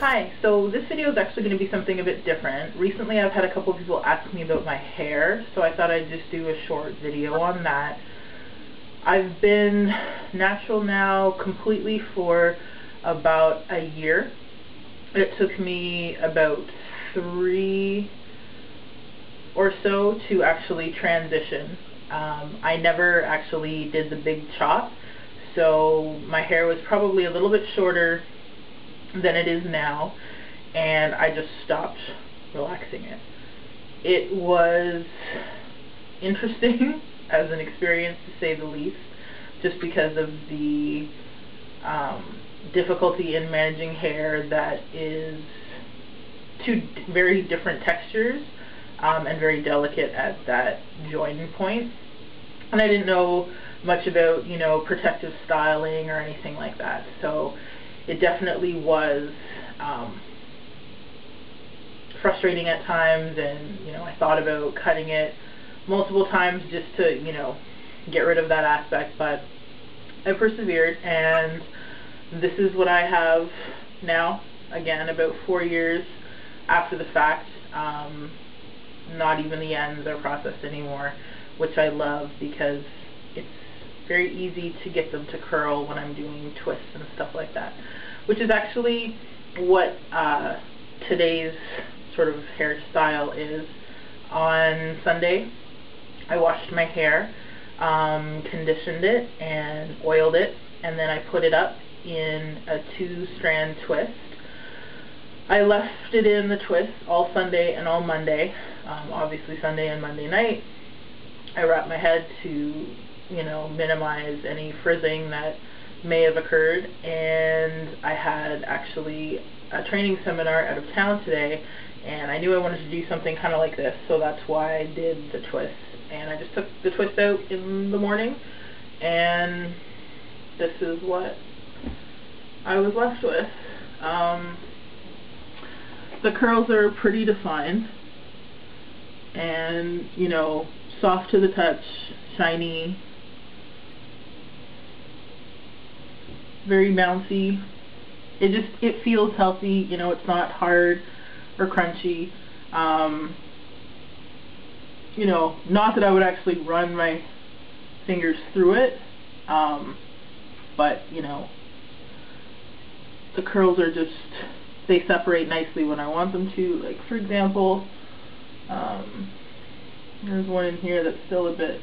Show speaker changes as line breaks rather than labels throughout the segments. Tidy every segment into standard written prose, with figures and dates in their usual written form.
Hi, so this video is actually going to be something a bit different. Recently I've had a couple of people ask me about my hair, so I thought I'd just do a short video on that. I've been natural now completely for about a year. It took me about 3 or so to actually transition. I never actually did the big chop, so my hair was probably a little bit shorter than it is now, and I just stopped relaxing it. It was interesting as an experience, to say the least, just because of the difficulty in managing hair that is two very different textures and very delicate at that joining point. And I didn't know much about, protective styling or anything like that, so it definitely was frustrating at times, and I thought about cutting it multiple times just to get rid of that aspect, but I persevered, and this is what I have now, again about 4 years after the fact. Not even the ends are processed anymore, which I love because it's very easy to get them to curl when I'm doing twists and stuff like that, which is actually what today's sort of hairstyle is. On Sunday, I washed my hair, conditioned it and oiled it, and then I put it up in a 2-strand twist. I left it in the twist all Sunday and all Monday, obviously Sunday and Monday night. I wrapped my head to minimize any frizzing that may have occurred, and I had actually a training seminar out of town today, and I knew I wanted to do something kind of like this, so that's why I did the twist. And I just took the twist out in the morning, and this is what I was left with. The curls are pretty defined and soft to the touch, shiny, very bouncy. It feels healthy, it's not hard or crunchy. Not that I would actually run my fingers through it, but the curls are just, they separate nicely when I want them to. Like, for example, there's one in here that's still a bit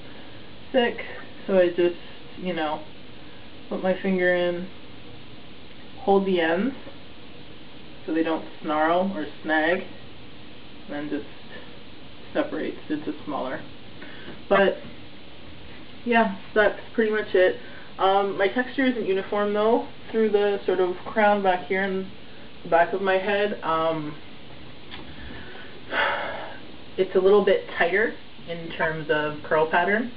thick, so I just put my finger in, hold the ends so they don't snarl or snag, and then just separates into smaller. But yeah, that's pretty much it. My texture isn't uniform though, through the sort of crown back here and the back of my head. It's a little bit tighter in terms of curl pattern,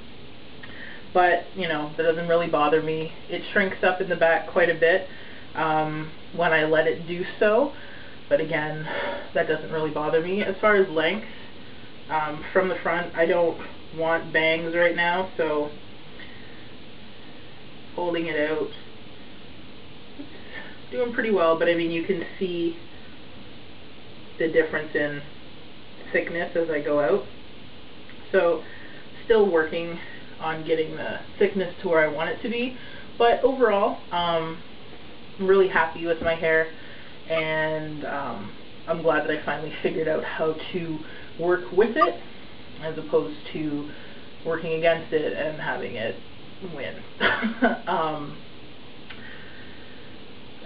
but that doesn't really bother me. It shrinks up in the back quite a bit when I let it do so, but again, that doesn't really bother me. As far as length, from the front, I don't want bangs right now, so holding it out, it's doing pretty well, but I mean, you can see the difference in thickness as I go out. So still working on getting the thickness to where I want it to be, but overall I'm really happy with my hair, and I'm glad that I finally figured out how to work with it as opposed to working against it and having it win.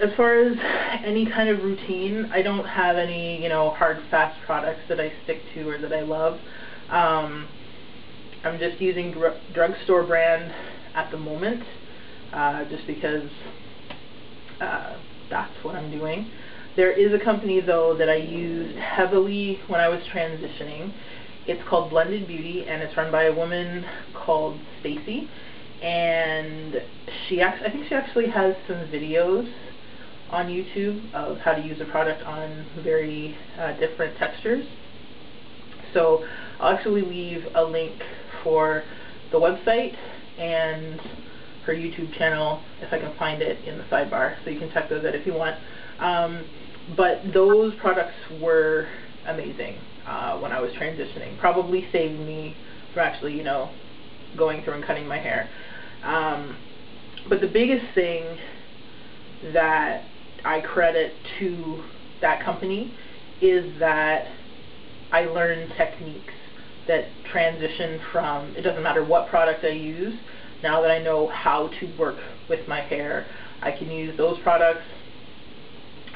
As far as any kind of routine, I don't have any hard fast products that I stick to or that I love. I'm just using drugstore brand at the moment, just because that's what I'm doing. There is a company though that I used heavily when I was transitioning. It's called Blended Beauty, and it's run by a woman called Stacy, and I think she actually has some videos on YouTube of how to use a product on very different textures. So I'll actually leave a link for the website and her YouTube channel if I can find it in the sidebar, so you can check those out if you want. But those products were amazing when I was transitioning. Probably saved me from actually, you know, going through and cutting my hair. But the biggest thing that I credit to that company is that I learned techniques that transition from, it doesn't matter what product I use, now that I know how to work with my hair, I can use those products,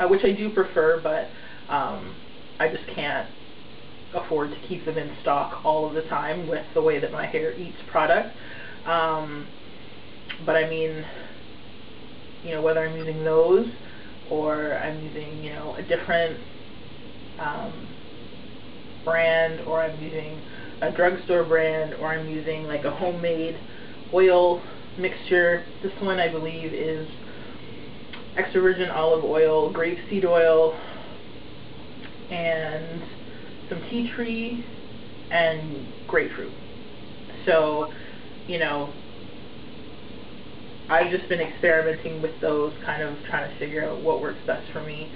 which I do prefer, but I just can't afford to keep them in stock all of the time with the way that my hair eats product. But I mean, you know, whether I'm using those or I'm using, you know, a different brand, or I'm using a drugstore brand, or I'm using like a homemade oil mixture. This one I believe is extra virgin olive oil, grapeseed oil, and some tea tree and grapefruit. So, you know, I've just been experimenting with those, kind of trying to figure out what works best for me.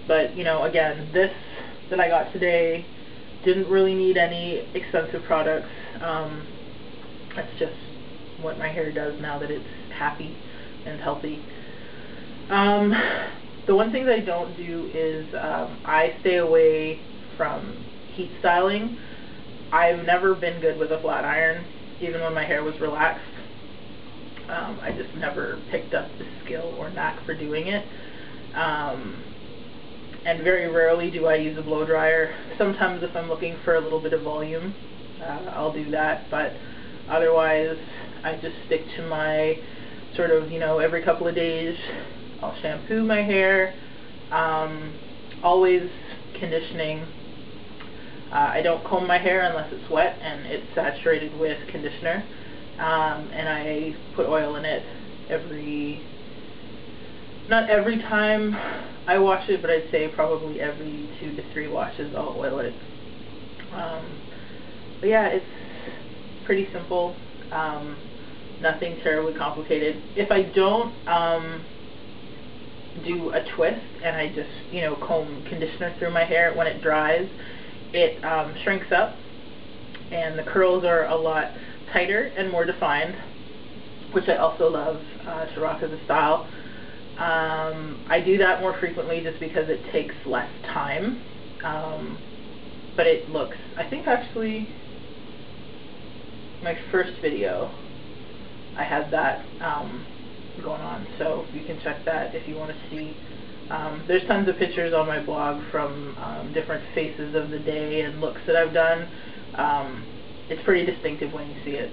But, you know, again, this that I got today didn't really need any expensive products. That's just what my hair does now that it's happy and healthy. The one thing that I don't do is I stay away from heat styling. I've never been good with a flat iron, even when my hair was relaxed. I just never picked up the skill or knack for doing it. And very rarely do I use a blow dryer. Sometimes if I'm looking for a little bit of volume, I'll do that, but otherwise I just stick to my sort of, you know, every couple of days I'll shampoo my hair, always conditioning. I don't comb my hair unless it's wet and it's saturated with conditioner, and I put oil in it not every time I wash it, but I'd say probably every 2 to 3 washes I'll oil it. But yeah, it's pretty simple, nothing terribly complicated. If I don't do a twist and I just, you know, comb conditioner through my hair, when it dries, it shrinks up and the curls are a lot tighter and more defined, which I also love to rock as a style. I do that more frequently just because it takes less time, but it looks, I think actually my first video I had that going on, so you can check that if you want to see. There's tons of pictures on my blog from different phases of the day and looks that I've done. It's pretty distinctive when you see it.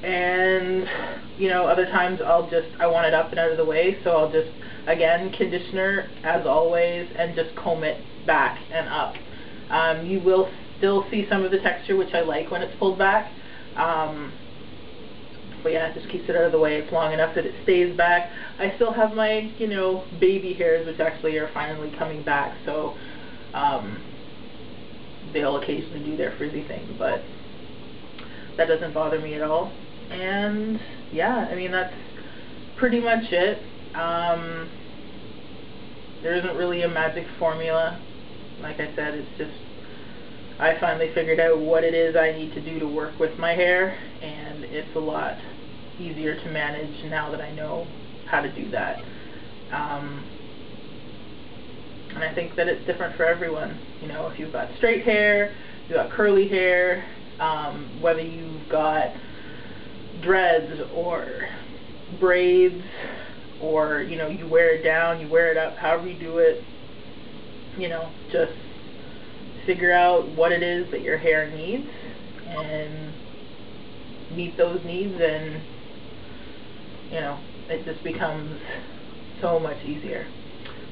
And, you know, other times I want it up and out of the way, so I'll just, again, conditioner as always and just comb it back and up. You will still see some of the texture, which I like when it's pulled back. But yeah, it just keeps it out of the way. It's long enough that it stays back. I still have my, you know, baby hairs, which actually are finally coming back, so they'll occasionally do their frizzy thing, but that doesn't bother me at all. And yeah, I mean, that's pretty much it. There isn't really a magic formula. Like I said, it's just, I finally figured out what it is I need to do to work with my hair, and it's a lot easier to manage now that I know how to do that. And I think that it's different for everyone. You know, if you've got straight hair, you've got curly hair, whether you've got dreads or braids, or, you know, you wear it down, you wear it up, however you do it, you know, just figure out what it is that your hair needs and meet those needs, and, you know, it just becomes so much easier.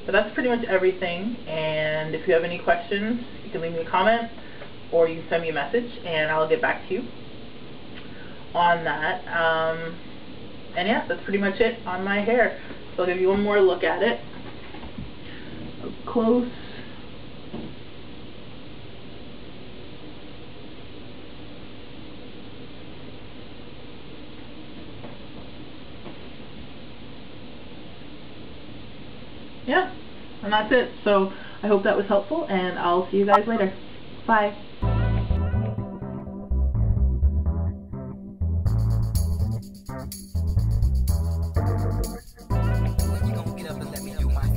But that's pretty much everything, and if you have any questions, you can leave me a comment or you can send me a message and I'll get back to you on that. And yeah, that's pretty much it on my hair. So I'll give you one more look at it up close. yeah, and that's it. So I hope that was helpful, and I'll see you guys later. Bye.